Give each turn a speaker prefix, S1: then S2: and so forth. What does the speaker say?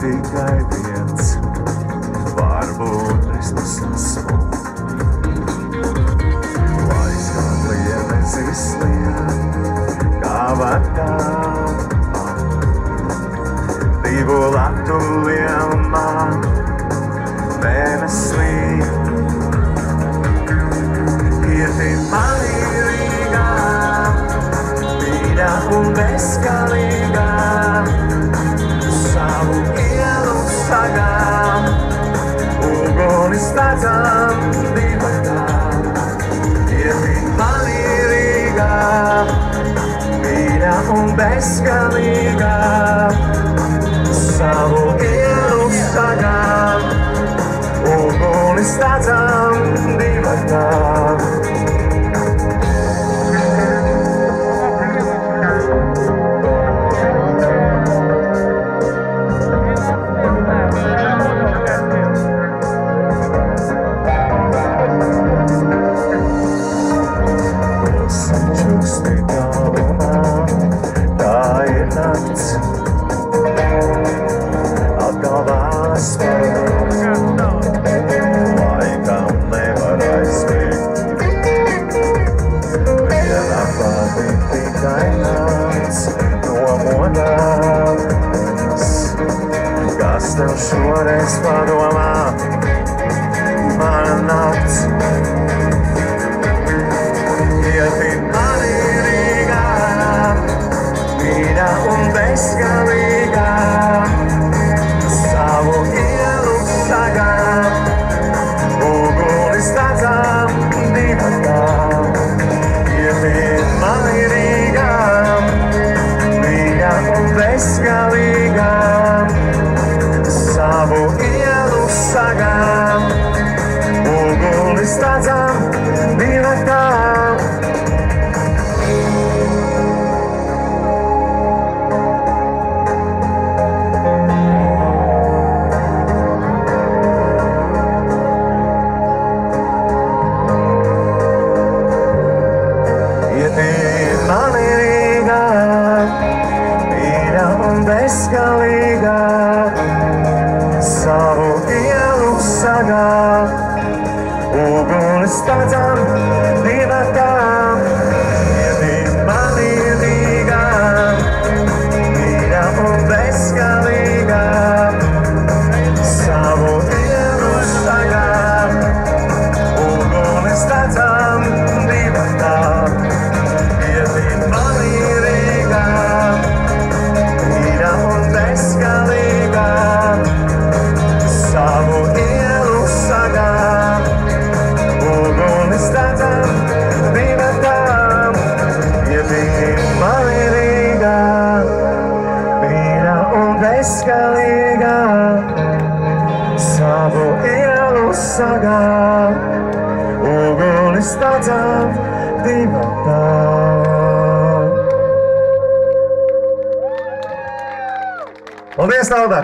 S1: tikai viens, varbūt es tas esmu. Lai skatlija nezislija, kā vakar, divu latuliem man mēneslī. Ieti mani Rīgā, mīļā un bezgalīgā, savu ielu sagām, uguni stādām divatām. Ieti mani Rīgā, mīļā un bezgalīgā, savu ielu sagām, uguni stādām divatām. Kas tev šoreiz padomā, mana nakts? Ieti mani Rīgā, mīļā un bezgalīgā, savu ielu sagām, uguni stādām divatām. Ieti mani Rīgā, mīļā un bezgalīgā, savu ielu sagām, uguni stādām divatām. Ieti mani Rīgā, mīļā un bezgalīgā, savu ielu sagām, uguni stādām divatām. Ieti mani Rīgā, mīļā un bezgalīgā, savu ielu sagām, uguni stādām divatām. Ieti mani Rīgā, mīļā un bezgalīgā, savu ielu sagām, uguni stādām divatām. Ieti mani Rīgā, mīļā un bezgalīgā, savu ielu sagām, uguni stādām divatām. Paldies, Nauda!